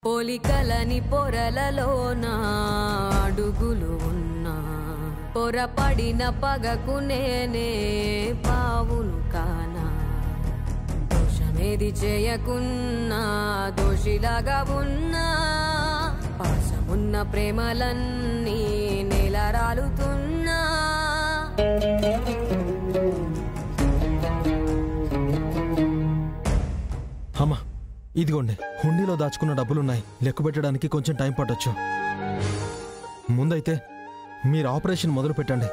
పోలికలని పొరలలోన అడుగులు ఉన్నా పొరపడిన పగకు నేనే పావును కానా దోషమేది చేయకున్నా దోషిలాగా ఉన్నా పాసమున్న ప్రేమలన్నీ నేలరాలుతున్నా అమ్మా ఇదిగోండి హుండీలో దాచుకున్న డబ్బులున్నాయి లెక్క పెట్టడానికి కొంచెం టైం పట్టొచ్చు ముందైతే మీరు ఆపరేషన్ మొదలు పెట్టండి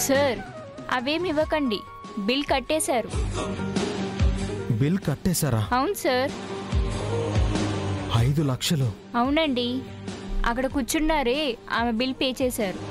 సార్ అవేమి ఇవ్వకండి బిల్ కట్టేశారు బిల్ కట్టేశారా అవును సార్ 5 లక్షలు అవునండి అక్కడ కూర్చున్నారే ఆమె బిల్ పే చేశారు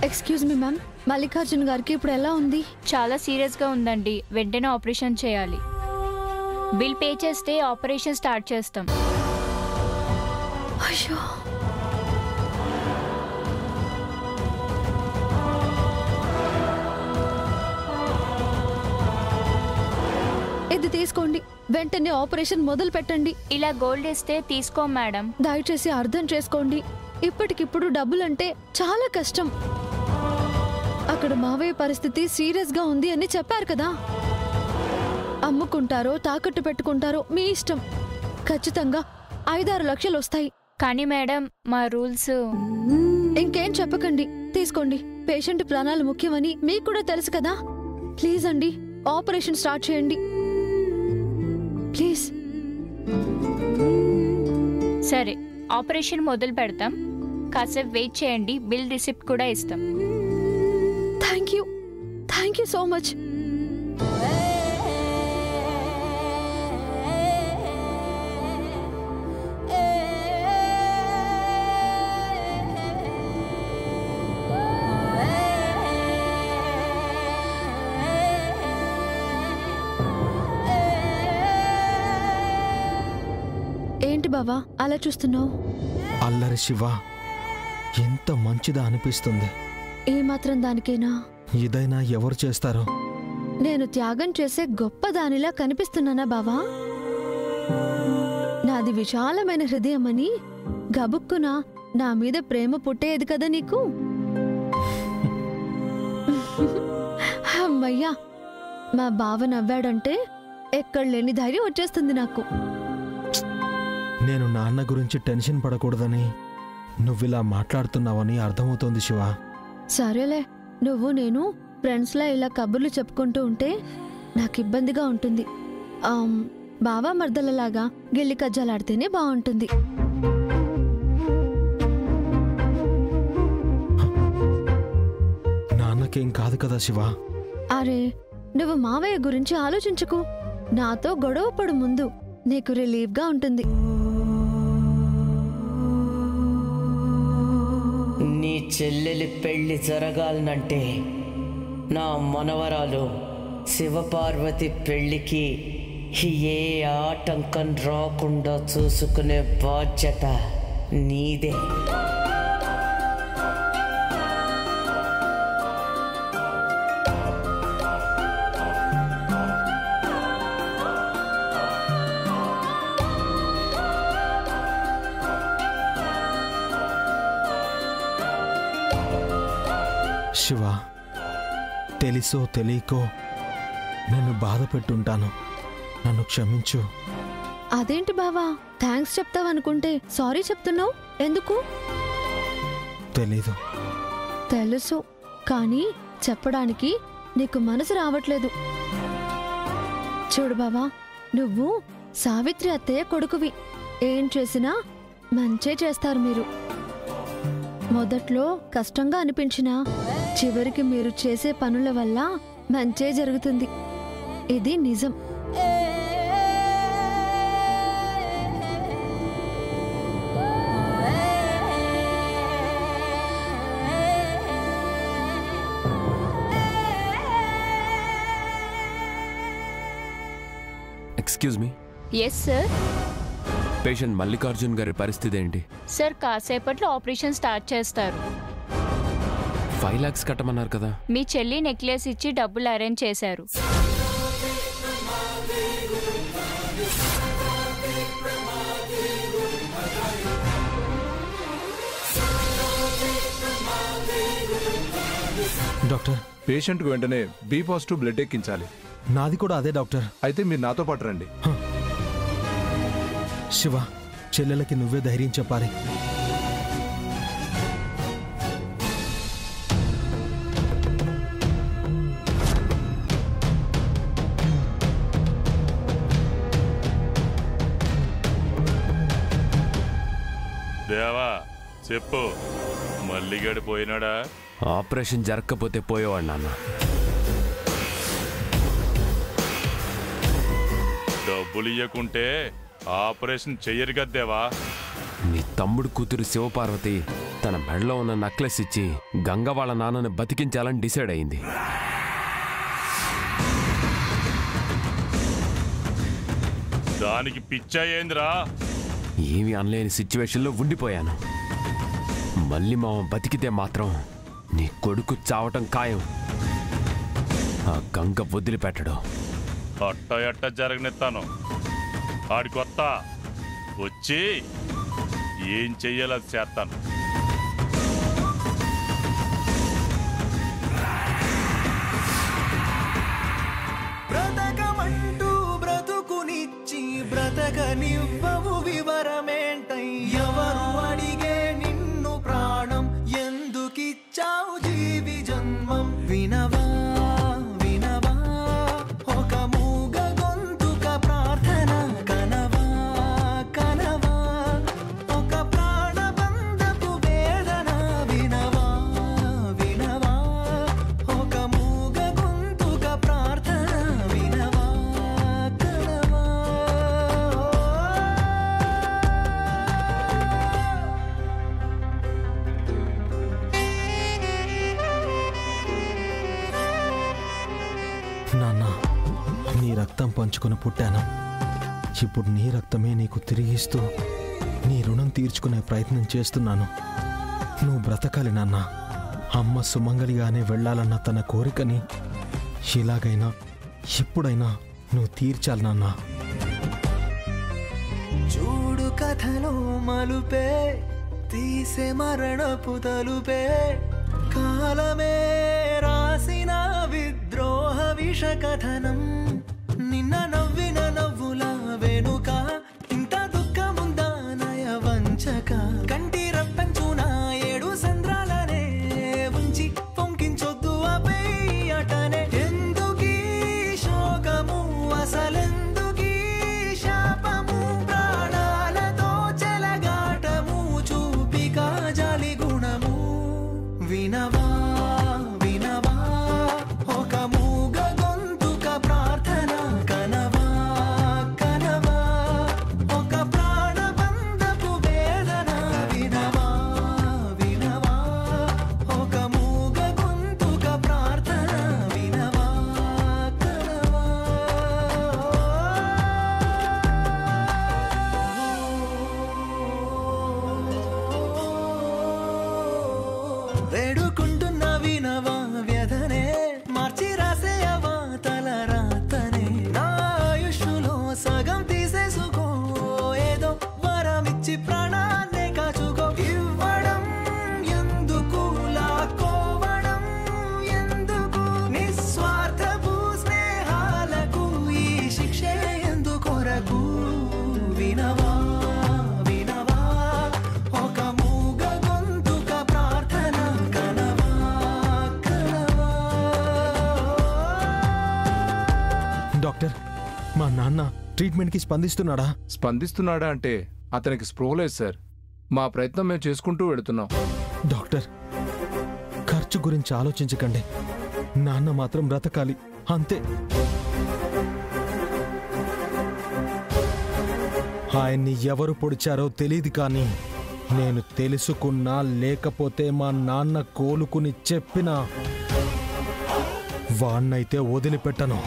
ఎక్స్క్యూజ్ మీ మ్యామ్ మల్లికార్జున్ గారికి ఇప్పుడు ఎలా ఉంది చాలా సీరియస్గా ఉందండి వెంటనే ఆపరేషన్ చేయాలి బిల్ పే చేస్తే ఆపరేషన్ స్టార్ట్ చేస్తాం అయ్యో ఇది తీసుకోండి వెంటనే ఆపరేషన్ మొదలు పెట్టండి ఇలా గోల్డ్ ఇస్తే తీసుకో మేడం దయచేసి అర్థం చేసుకోండి ఇప్పటికిప్పుడు డబ్బులంటే చాలా కష్టం అక్కడ మావయ్య పరిస్థితి సీరియస్ గా ఉంది అని చెప్పారు కదా అమ్ముకుంటారో తాకట్టు పెట్టుకుంటారో మీ ఇష్టం ఖచ్చితంగా 5-6 లక్షలు వస్తాయి కానీ మేడం మా రూల్స్ ఇంకేం చెప్పకండి తీసుకోండి పేషెంట్ ప్రాణాలు ముఖ్యమని మీకు కూడా తెలుసు కదా ప్లీజ్ అండి ఆపరేషన్ స్టార్ట్ చేయండి ప్లీజ్ సరే ఆపరేషన్ మొదలు పెడతాం కాసేపు వెయిట్ చేయండి బిల్ రిసిప్ట్ కూడా ఇస్తాం థ్యాంక్ యూ సో మచ్ ఏంటి బావా అలా చూస్తున్నావు అల్లరి శివ ఎంత మంచిదా అనిపిస్తుంది ఏమాత్రం దానికైనా ఇదైనా ఎవరు చేస్తారో నేను త్యాగం చేసే గొప్ప దానిలా కనిపిస్తున్నానా బావా నాది విశాలమైన హృదయమని గబుక్కున నా మీద ప్రేమ పుట్టేది కదా నీకు అమ్మయ్యా మా బావ నవ్వాడంటే ఎక్కడ లేని ధైర్యం వచ్చేస్తుంది నాకు నేను నాన్న గురించి టెన్షన్ పడకూడదని నువ్విలా మాట్లాడుతున్నావని అర్థమవుతోంది శివ సరేలే నువ్వు నేను ఫ్రెండ్స్లా ఇలా కబుర్లు చెప్పుకుంటూ ఉంటే నాకు ఇబ్బందిగా ఉంటుంది బావా మర్దలలాగా గిల్లి కజ్జాలాడితేనే బాగుంటుంది నాన్నకేం కాదు కదా శివ అరే నువ్వు మావయ్య గురించి ఆలోచించుకు నాతో గొడవ పడు ముందు నీకు రిలీఫ్గా ఉంటుంది నీ చెల్లెలి పెళ్లి జరగాలనంటే నా మనవరాలు శివపార్వతి పెళ్లికి ఏ ఆటంకం రాకుండా చూసుకునే బాధ్యత నీదే శివ తెలుసో తెలియకో నేను బాధ పెట్టుంటాను నన్ను క్షమించు అదేంటి బావా థ్యాంక్స్ చెప్తావనుకుంటే సారీ చెప్తున్నావు ఎందుకు తెలీదు తెలుసు కానీ చెప్పడానికి నీకు మనసు రావట్లేదు చూడు బావా నువ్వు సావిత్రి అత్తయ్య కొడుకువి ఏం చేసినా మంచే చేస్తారు మీరు మొదట్లో కష్టంగా అనిపించినా చివరికి మీరు చేసే పనుల వల్ల మంచే జరుగుతుంది ఇది నిజం excuse me yes sir patient Mallikarjun గారి పరిస్థితి ఏంటి? సార్ కాసేపట్లో ఆపరేషన్ స్టార్ట్ చేస్తారు. 5 lakhs కట్టమన్నారు కదా. మీ చెల్లి నెక్లెస్ ఇచ్చి డబ్బులు అరేంజ్ చేశారు. డాక్టర్, పేషెంట్కు వెంటనే బి పాజిటివ్ బ్లడ్ ఎక్కించాలి. నాది కూడా అదే డాక్టర్. అయితే మీరు నాతో పాటు రండి. శివ, చెల్లెలకి నువ్వే ధైర్యం చెప్పాలి. దేవా చెప్పు, మల్లిగాడు పోయినాడా? ఆపరేషన్ జరగకపోతే పోయేవాడు నాన్న. డబ్బులు ఇయ్యకుంటే ఆపరేషన్ చెయ్యరు కదేవా. మీ తమ్ముడు కూతురు శివపార్వతి తన మెడలో ఉన్న నెక్లెస్ ఇచ్చి గంగ వాళ్ళ నాన్నని బతికించాలని డిసైడ్ అయింది. దానికి పిచ్చా ఏందిరా? ఏమీ అనలేని సిచ్యువేషన్లో ఉండిపోయాను. మళ్ళీ మామ బతికితే మాత్రం నీ కొడుకు చావటం ఖాయం. ఆ గంగ వదిలిపెట్టడు. అట్ట ఎట్ట జరగనిస్తాను. ఆడికొత్త వచ్చి ఏం చెయ్యాలో అది చేస్తాను. బ్రతకమంటూ బ్రతుకునిచ్చి బ్రతకనివ్వవు వివరమేంటై? ఎవరు అడిగే నిన్ను ప్రాణం ఎందుకిచ్చావు జీవి జన్మం? వినవా వినవా ఒక మూగ గొంతుక ప్రార్థన కనవా కనవా ఒక ప్రాణబంధపు వేదన వినవా వినవా ఒక మూగ గొంతుక ప్రార్థన వినవా కనవా. నాన్న, నీ రక్తం పంచుకొని పుట్టాను. ఇప్పుడు నీ రక్తమే నీకు తిరిగిస్తూ నీ రుణం తీర్చుకునే ప్రయత్నం చేస్తున్నాను. నువ్వు బ్రతకాలి నాన్న. అమ్మ సుమంగలిగానే వెళ్ళాలన్న తన కోరికని ఇలాగైనా ఇప్పుడైనా నువ్వు తీర్చాలి నాన్న. చూడు కథలో మలుపే తీసే మరణపు తలుపే, కాలమే రాసిన విద్రోహ విష కథనం. నిన్న నవ్విన నవ్వుల వెనుక ఇంత దుఃఖముందా నయ వంచక? కంటి రప్పించున ఏడు సంద్రాలనే ఉంచి పొంకించొద్దు అటనే. ఎందుకీ శోకము అసలెందుకీ శాపము? ప్రాణాలతో చెలగాటము చూపిక జాలి గుణము. వినవా వినవా ఒక మూగ గొంతుక ప్రార్థన కనవా కనవా ఒక ప్రాణబంధపు వేదన. వినవా వినవా ఒక మూగ గొంతుక ప్రార్థన వినవా కనవా. వేడుకుంటున్న వినవా వ్యధనే మార్చి రాసేయవా తల రాతనే. నా ఆయుష్లో సగం తీసేసుకో, ఏదో వరమిచ్చి ప్రాణాన్నే కాచుకో. ఇవ్వడం ఎందుకు, లాక్కోవడం ఎందుకు? నిస్వార్థపు స్నేహాలకు ఈ శిక్షే ఎందుకొరకు? వినవా వినవా ఒక మూగ గొంతుక ప్రార్థన కనవా కనవా. డాక్టర్, మా నాన్న ట్రీట్మెంట్కి స్పందిస్తున్నాడా? స్పందిస్తున్నాడా అంటే అతనికి స్పృహ లేదు సార్. మా ప్రయత్నం మేము చేసుకుంటూ వెళుతున్నాం. డాక్టర్, ఖర్చు గురించి ఆలోచించకండి. నాన్న మాత్రం బ్రతకాలి, అంతే. ఆయన్ని ఎవరు పొడిచారో తెలియదు, కానీ నేను తెలుసుకున్నా లేకపోతే మా నాన్న కోలుకుని చెప్పినా వాణ్ణైతే వదిలిపెట్టను.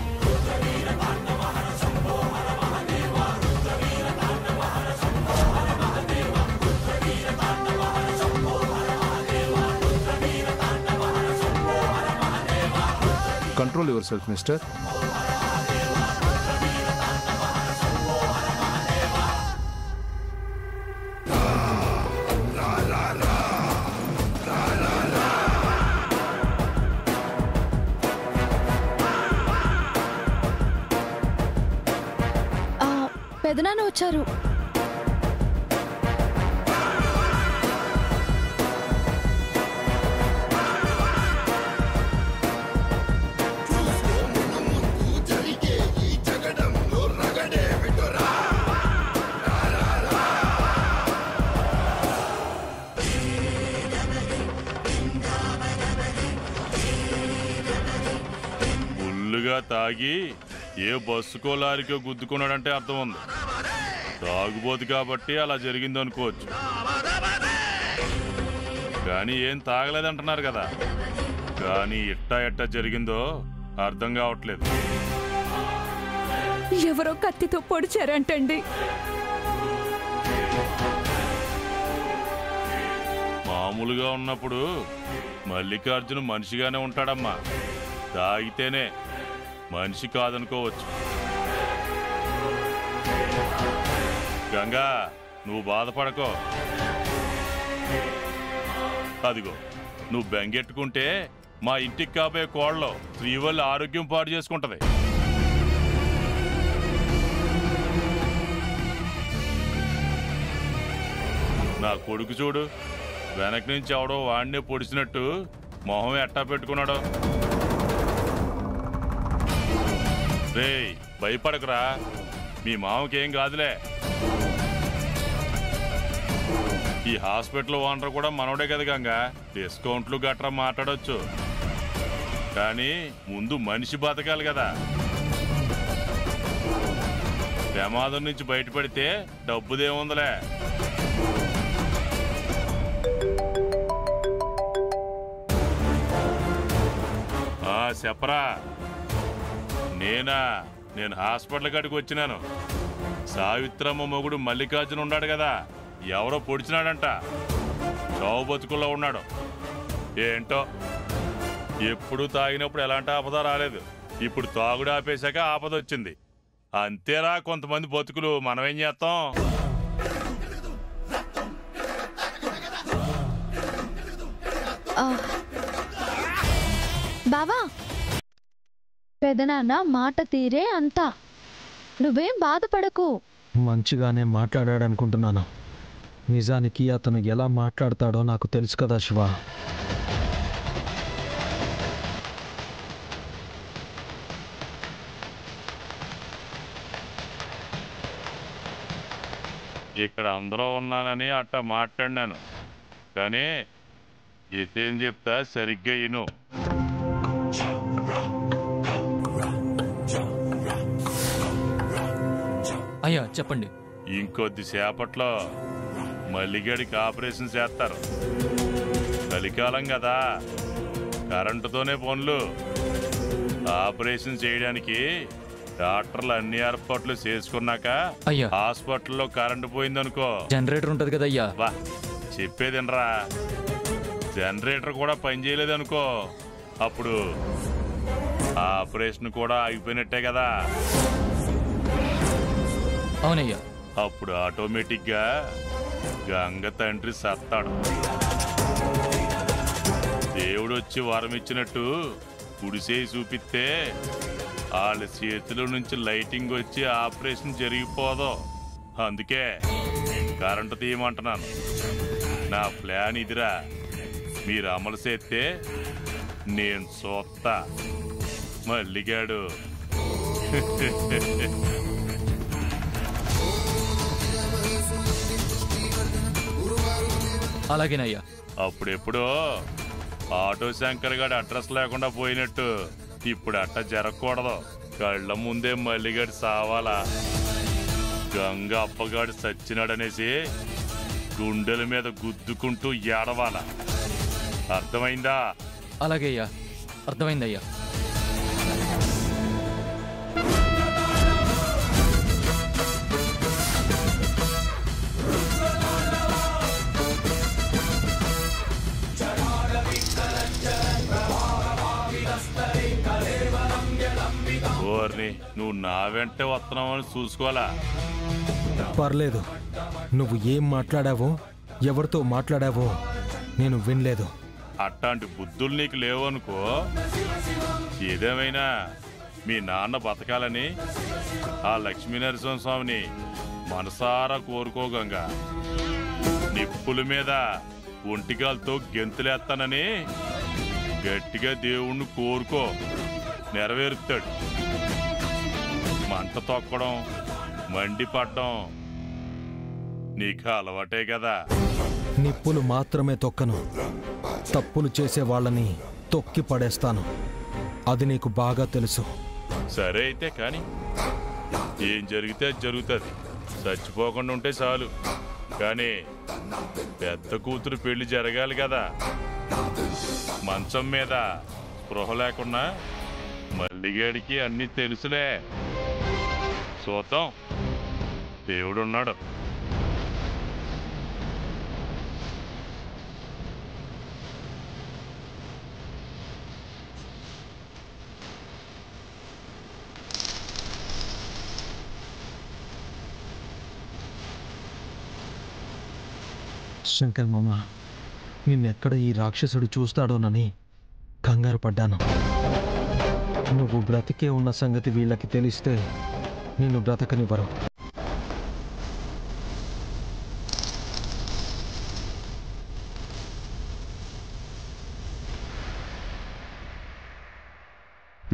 Control your self mister. పెదనాన్న వచ్చారు. ఫుల్లుగా తాగి ఏ బస్సుకో లారీకో గుద్దుకున్నాడంటే అర్థం ఉంది. తాగుబోతు కాబట్టి అలా జరిగింది అనుకోవచ్చు, కానీ ఏం తాగలేదంటున్నారు కదా. కానీ ఎట్టా జరిగిందో అర్థం కావట్లేదు. ఎవరో కత్తితో పొడిచారంటండి. మామూలుగా ఉన్నప్పుడు మల్లికార్జున మనిషిగానే ఉంటాడమ్మా. తాగితేనే మనిషి కాదనుకోవచ్చు. గంగా, నువ్వు బాధపడకో. అదిగో, నువ్వు బెంగెట్టుకుంటే మా ఇంటికి కాబోయే కోళ్ళలో శ్రీవల్లి ఆరోగ్యం పాడు చేసుకుంటది. నా కొడుకు చూడు, వెనక నుంచి ఎవడో వాడినే పొడిచినట్టు మొహం ఎట్టా పెట్టుకున్నాడో. రేయ్, భయపడకురా, మీ మామకేం కాదులే. ఈ హాస్పిటల్ ఓనర్ కూడా మనోడే కదా గంగా, డిస్కౌంట్లు గట్రా మాట్లాడొచ్చు. కానీ ముందు మనిషి బతకాలి కదా. ప్రమాదం నుంచి బయటపడితే డబ్బుదేముందిలే. చెప్పరా. నేను హాస్పిటల్ కాడికి వచ్చినాను. సావిత్రమ్మ మొగుడు మల్లికార్జున ఉన్నాడు కదా, ఎవరో పొడిచినాడంట. చావు బతుకుల్లో ఉన్నాడు. ఏంటో, ఎప్పుడు తాగినప్పుడు ఎలాంటి ఆపద రాలేదు. ఇప్పుడు తాగుడు ఆపేశాక ఆపద వచ్చింది. అంతేరా కొంతమంది బతుకులు. మనమేం చేస్తాం? బావా, పెదనాన్న మాట తీరే అంతా. నువ్వేం బాధపడకు. మంచిగానే మాట్లాడాడనుకుంటున్నాను. నిజానికి అతను ఎలా మాట్లాడతాడో నాకు తెలుసు కదా శివ. ఇక్కడ అందరూ ఉన్నానని అట్లా మాట్లాడినాను, కానీ ఇదేం చెప్తా సరిగ్గా ఇను. అయ్యా చెప్పండి. ఇంకొద్దిసేపట్లో మల్లిగడికి ఆపరేషన్ చేస్తారు. చలికాలం కదా, కరెంటుతోనే పనులు. ఆపరేషన్ చేయడానికి డాక్టర్లు అన్ని ఏర్పాట్లు చేసుకున్నాక అయ్యా హాస్పిటల్లో కరెంటు పోయిందనుకో, జనరేటర్ ఉంటది కదా అయ్యా. వా, చెప్పేదినరా. జనరేటర్ కూడా పనిచేయలేదనుకో, అప్పుడు ఆపరేషన్ కూడా ఆగిపోయినట్టే కదా. అవునయ్యా. అప్పుడు ఆటోమేటిక్ గా గంగ తండ్రి సత్తాడు. దేవుడు వచ్చి వరం ఇచ్చినట్టు కుడిసేయి చూపిస్తే వాళ్ళ చేతిలో నుంచి లైటింగ్ వచ్చి ఆపరేషన్ జరిగిపోదు. అందుకే కరెంటు తీయమంటున్నాను. నా ప్లాన్ ఇదిరా, మీరు అమలు చేస్తే నేను చూస్తా. మల్లిగాడు అలాగేనయ్యా. అప్పుడెప్పుడో ఆటో శంకర్ గారి అడ్రస్ లేకుండా పోయినట్టు ఇప్పుడు అట్ట జరగకూడదు. కళ్ళ ముందే మల్లిగాడి సావాలా. గంగ అప్పగాడు సచ్చినాడనేసి గుండెల మీద గుద్దుకుంటూ ఏడవాలా. అర్థమైందా? అలాగే అయ్యా, అర్థమైందయ్యా. జనాడ విఠల జయ ప్రభావ విరస్తరే కలేవ ఓర్ని నువ్వు నా వెంటే వస్తున్నావని చూసుకోవాలా. పర్లేదు, నువ్వు ఏం మాట్లాడావో ఎవరితో మాట్లాడావో నేను వినలేదు. అట్లాంటి బుద్ధులు నీకు లేవనుకో. ఏదేమైనా మీ నాన్న బతకాలని ఆ లక్ష్మీనరసింహ స్వామిని మనసారా కోరుకోగంగా. నిప్పుల మీద ఒంటికాలతో గెంతులేస్తానని గట్టిగా దేవుణ్ణి కోరుకో, నెరవేరుతాడు. మంట తొక్కడం, మండిపడ్డం నీకు అలవాటే కదా. నిప్పులు మాత్రమే తొక్కను, తప్పులు చేసే వాళ్ళని తొక్కి పడేస్తాను. అది నీకు బాగా తెలుసు. సరే అయితే కానీ ఏం జరిగితే అది జరుగుతుంది. చచ్చిపోకుండా ఉంటే చాలు. కానీ పెద్ద కూతురు పెళ్లి జరగాలి కదా. మంచం మీద స్పృహ లేకుండా మల్లిగాడికి అన్నీ తెలుసులే. చూద్దాం, దేవుడున్నాడు. శంకర్ మామ, నిన్నెక్కడ ఈ రాక్షసుడు చూస్తాడోనని కంగారు పడ్డాను. నువ్వు బ్రతికే ఉన్న సంగతి వీళ్ళకి తెలిస్తే నిన్ను బ్రతకనివ్వరు.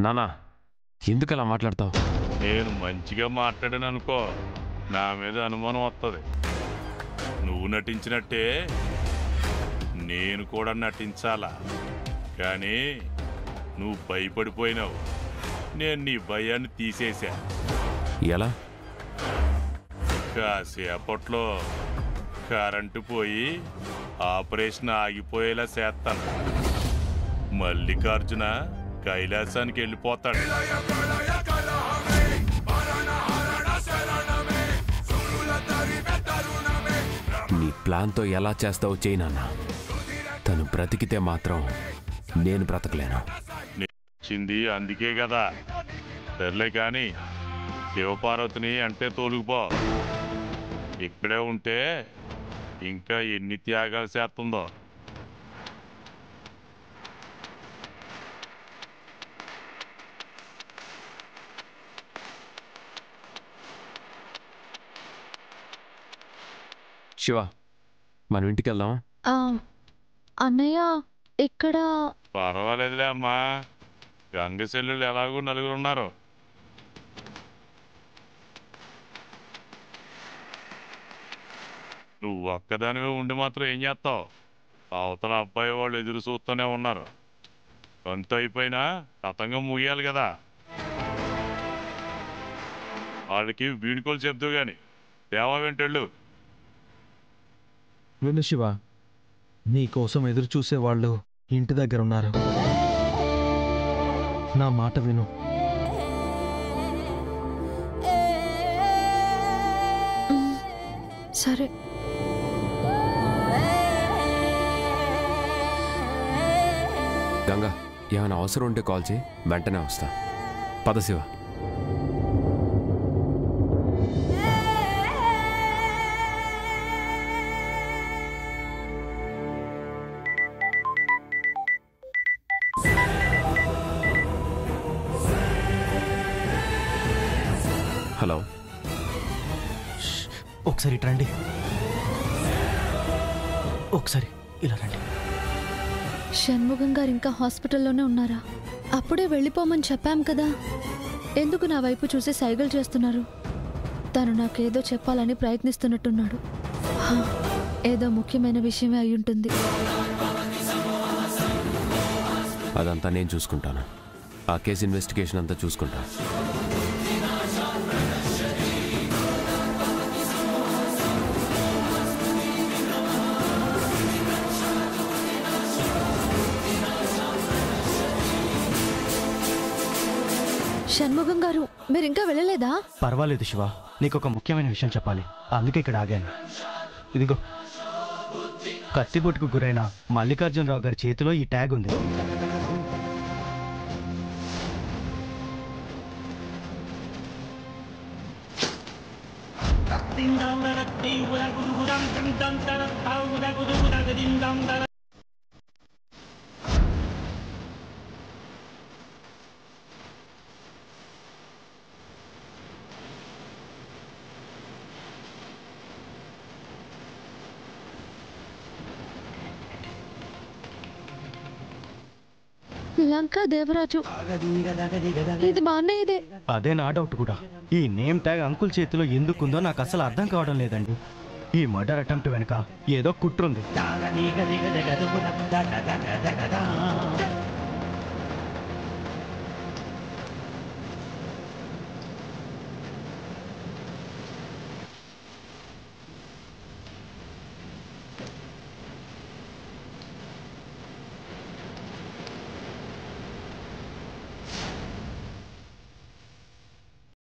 నానా, ఎందుకు అలా మాట్లాడతావు? నేను మంచిగా మాట్లాడాను అనుకో, నా మీద అనుమానం వస్తుంది. నువ్వు నటించినట్టే నేను కూడా నటించాలా. కానీ నువ్వు భయపడిపోయినావు. నేను నీ భయాన్ని తీసేశా. ఎలా? కాసేపట్లో కరెంటు పోయి ఆపరేషన్ ఆగిపోయేలా చేస్తాను. మల్లికార్జున కైలాసానికి వెళ్ళిపోతాడు. నీ ప్లాన్తో ఎలా చేస్తావో చేయి నాన్న. తను బ్రతికితే మాత్రం నేను బ్రతకలేను. వచ్చింది అందుకే కదా. సర్లే కానీ శివపార్వతిని అంటే తోలుకుపో. ఇక్కడే ఉంటే ఇంకా ఎన్ని త్యాగాలు చేస్తుందో. శివ, మనం ఇంటికి వెళ్దాం. అన్నయ్య ఇక్కడ. పర్వాలేదులే అమ్మా, గంగ చెల్లెళ్ళు ఎలాగో నలుగురు ఉన్నారు. నువ్వు ఒక్కదానివే ఉండి మాత్రం ఏం చేస్తావు? అవతల అబ్బాయి వాళ్ళు ఎదురు చూస్తూనే ఉన్నారు. కొంత అయిపోయినా తతంగం ముగియాలి కదా. వాళ్ళకి వీడుకోలు చెప్తూ గాని దేవా వెంటెళ్ళు. విను శివ, నీ కోసం ఎదురు చూసేవాళ్ళు ఇంటి దగ్గర ఉన్నారు. నా మాట విను. సరే. గంగా, ఏమైనా అవసరం ఉంటే కాల్ చేయి, వెంటనే వస్తా. పద శివ. హలో, ఒకసారి రండి. ఒకసారి ఇలా రండి. షణ్ముఖం గారు ఇంకా హాస్పిటల్లోనే ఉన్నారా? అప్పుడే వెళ్ళిపోమని చెప్పాం కదా. ఎందుకు నా వైపు చూసి సైగలు చేస్తున్నారు? తను నాకేదో చెప్పాలని ప్రయత్నిస్తున్నట్టున్నాడు. ఏదో ముఖ్యమైన విషయమే అయి ఉంటుంది. అదంతా నేను చూసుకుంటాను. ఆ కేసు ఇన్వెస్టిగేషన్ అంతా చూసుకుంటాను. షణ్ముఖం గారు, మీరు ఇంకా వెళ్ళలేదా? పర్వాలేదు శివ, నీకు ఒక ముఖ్యమైన విషయం చెప్పాలి. అందుకే ఇక్కడ ఆగాను. ఇదిగో, కత్తిపోటుకు గురైన మల్లికార్జునరావు గారి చేతిలో ఈ ట్యాగ్ ఉంది. లంకా దేవరాజు ఇది మా అన్నయ్యదే. అదే నా డౌట్ కూడా. ఈ నేమ్ ట్యాగ్ అంకుల్ చేతిలో ఎందుకుందో నాకు అసలు అర్థం కావడం లేదండి. ఈ మర్డర్ అటెంప్ట్ వెనుక ఏదో కుట్రుంది.